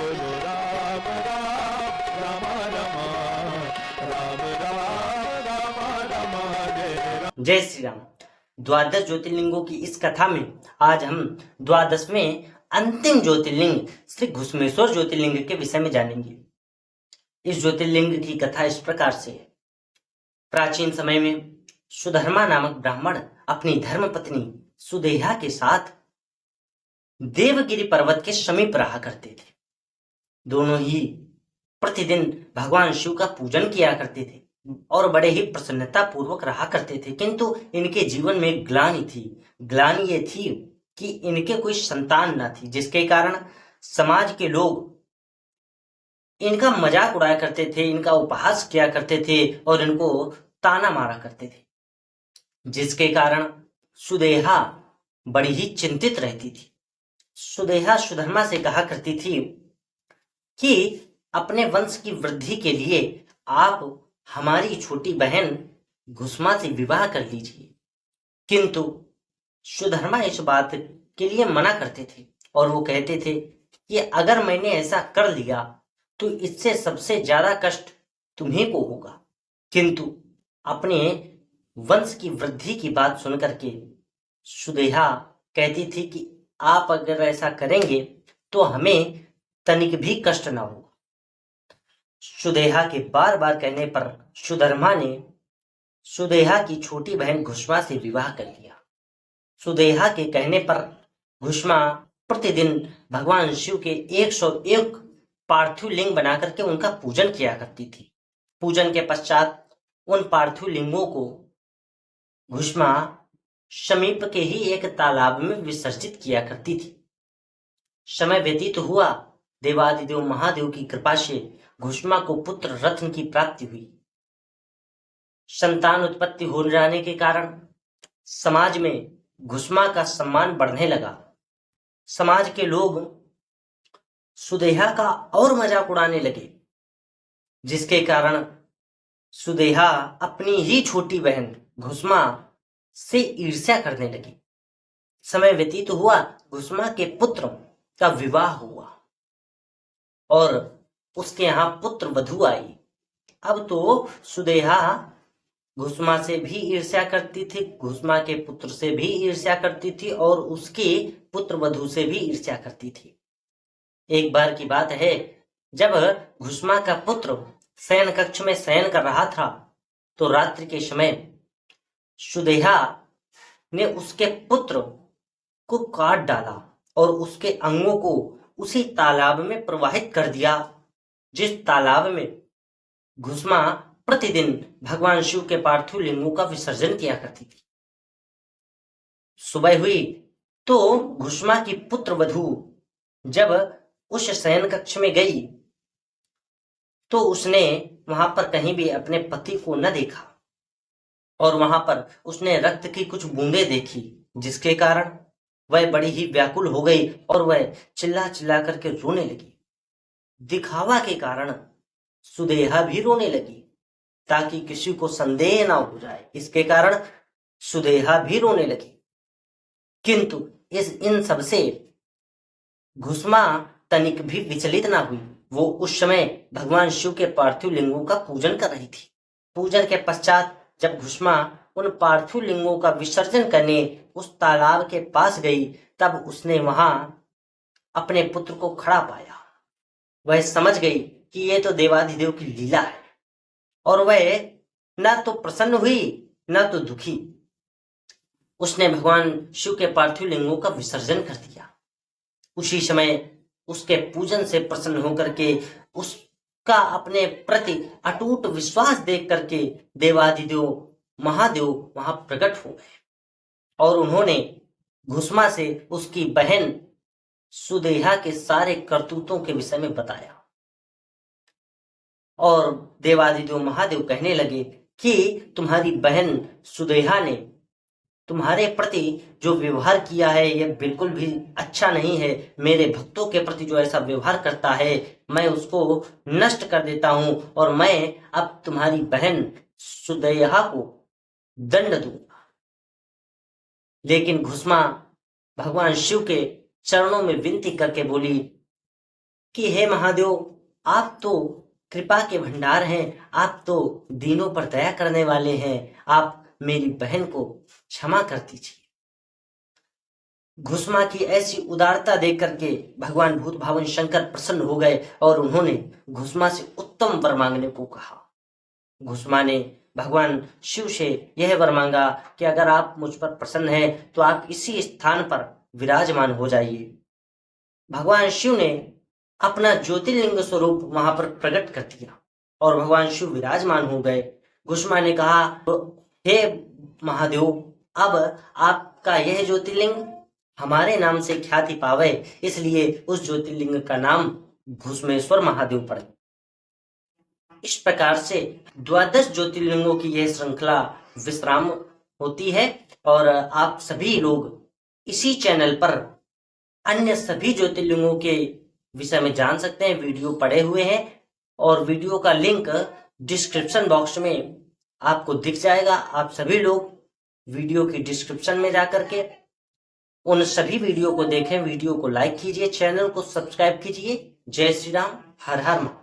बोलो राम राम राम राम राम राम राम राम जय राम। जय श्री राम। द्वादश ज्योतिर्लिंगों की इस कथा में आज हम द्वादशवें अंतिम ज्योतिर्लिंग श्री घुश्मेश्वर ज्योतिर्लिंग के विषय में जानेंगे। इस ज्योतिर्लिंग की कथा इस प्रकार से है। प्राचीन समय में सुधर्मा नामक ब्राह्मण अपनी धर्मपत्नी सुदेहा के साथ देवगिरी पर्वत के समीप रहा करते थे। दोनों ही प्रतिदिन भगवान शिव का पूजन किया करते थे और बड़े ही प्रसन्नता पूर्वक रहा करते थे, किंतु इनके जीवन में एक ग्लानि थी। ग्लानि ये थी कि इनके कोई संतान न थी, जिसके कारण समाज के लोग इनका मजाक उड़ाया करते थे, इनका उपहास किया करते थे और इनको ताना मारा करते थे, जिसके कारण सुदेहा बड़ी ही चिंतित रहती थी। सुदेहा सुधर्मा से कहा करती थी कि अपने वंश की वृद्धि के लिए आप हमारी छोटी बहन घुस्मा से विवाह कर लीजिए, किंतु सुधर्मा इस बात के लिए मना करते थे और वो कहते थे कि अगर मैंने ऐसा कर लिया तो इससे सबसे ज्यादा कष्ट तुम्ही को होगा। किंतु अपने वंश की वृद्धि की बात सुनकर के सुदेहा कहती थी कि आप अगर ऐसा करेंगे तो हमें तनिक भी कष्ट ना होगा। सुदेहा के बार बार कहने पर सुधर्मा ने सुदेहा की छोटी बहन घुस्मा से विवाह कर लिया। सुदेहा के कहने पर घुस्मा प्रतिदिन भगवान शिव के 101 पार्थिव लिंग बनाकर के उनका पूजन किया करती थी। पूजन के पश्चात उन पार्थिव लिंगों को घुस्मा समीप के ही एक तालाब में विसर्जित किया करती थी। समय व्यतीत हुआ, देवादिदेव महादेव की कृपा से घुस्मा को पुत्र रत्न की प्राप्ति हुई। संतान उत्पत्ति हो जाने के कारण समाज में घुस्मा का सम्मान बढ़ने लगा। समाज के लोग सुदेहा का और मजाक उड़ाने लगे, जिसके कारण सुदेहा अपनी ही छोटी बहन घुस्मा से ईर्ष्या करने लगी। समय व्यतीत हुआ, घुस्मा के पुत्र का विवाह हुआ और उसके यहाँ पुत्र वधू आई। अब तो सुदेहा घुस्मा से भी ईर्ष्या करती थी, घुस्मा के पुत्र से भी ईर्ष्या करती थी और उसके पुत्र वधू से भी ईर्ष्या करती थी। एक बार की बात है, जब घुस्मा का पुत्र शयन कक्ष में शयन कर रहा था तो रात्रि के समय सुदेहा ने उसके पुत्र को काट डाला और उसके अंगों को उसी तालाब में प्रवाहित कर दिया, जिस तालाब में घुस्मा प्रतिदिन भगवान शिव के पार्थिव लिंगों का विसर्जन किया करती थी। सुबह हुई तो घुस्मा की पुत्र वधू जब उस शयन कक्ष में गई तो उसने वहां पर कहीं भी अपने पति को न देखा और वहां पर उसने रक्त की कुछ बूंदें देखी, जिसके कारण वह बड़ी ही व्याकुल हो गई और वह चिल्ला चिल्ला करके रोने लगी। दिखावा के कारण सुदेहा भी रोने लगी ताकि किसी को संदेह ना हो जाए, इसके कारण सुदेहा भी रोने लगी। किंतु इन सबसे घुस्मा तनिक भी विचलित ना हुई। वो उस समय भगवान शिव के पार्थिव लिंगों का पूजन कर रही थी। पूजन के पश्चात जब घुस्मा उन पार्थिव लिंगों का विसर्जन करने उस तालाब के पास गई, तब उसने वहां अपने पुत्र को खड़ा पाया। वह समझ गई कि ये तो देवाधिदेव की लीला है और वह न तो प्रसन्न हुई न तो दुखी। उसने भगवान शिव के पार्थिव लिंगों का विसर्जन कर दिया। उसी समय उसके पूजन से प्रसन्न होकर के उसका अपने प्रति अटूट विश्वास देख करके देवादिदेव महादेव वहां प्रकट हो गए और उन्होंने घुस्मा से उसकी बहन सुदेहा के सारे करतूतों के विषय में बताया और देवादिदेव महादेव कहने लगे कि तुम्हारी बहन सुदेहा ने तुम्हारे प्रति जो व्यवहार किया है यह बिल्कुल भी अच्छा नहीं है। मेरे भक्तों के प्रति जो ऐसा व्यवहार करता है मैं उसको नष्ट कर देता हूं और मैं अब तुम्हारी बहन सुदेहा को दंड दूंगा। लेकिन घुस्मा भगवान शिव के चरणों में विनती करके बोली कि हे महादेव, आप तो कृपा के भंडार हैं, आप तो दीनों पर दया करने वाले हैं, आप मेरी बहन को क्षमा कर दीजिए। घुसमा की ऐसी उदारता देख करके भगवान भूत भावन शंकर प्रसन्न हो गए और उन्होंने घुसमा से उत्तम वर मांगने को कहा। घुसमा ने भगवान शिव से यह वर मांगा कि अगर आप मुझ पर प्रसन्न हैं तो आप इसी स्थान पर विराजमान हो जाइए। भगवान शिव ने अपना ज्योतिर्लिंग स्वरूप वहां पर प्रकट कर दिया और भगवान शिव विराजमान हो गए। घुसमा ने कहा, हे महादेव, अब आपका यह ज्योतिर्लिंग हमारे नाम से ख्याति पावे, इसलिए उस ज्योतिर्लिंग का नाम घुसमेश्वर महादेव पड़े। इस प्रकार से 12 ज्योतिर्लिंगों की यह श्रृंखला विश्राम होती है और आप सभी लोग इसी चैनल पर अन्य सभी ज्योतिर्लिंगों के विषय में जान सकते हैं। वीडियो पड़े हुए हैं और वीडियो का लिंक डिस्क्रिप्शन बॉक्स में आपको दिख जाएगा। आप सभी लोग वीडियो की डिस्क्रिप्शन में जाकर के उन सभी वीडियो को देखें, वीडियो को लाइक कीजिए, चैनल को सब्सक्राइब कीजिए। जय श्री राम, हर हर महादेव।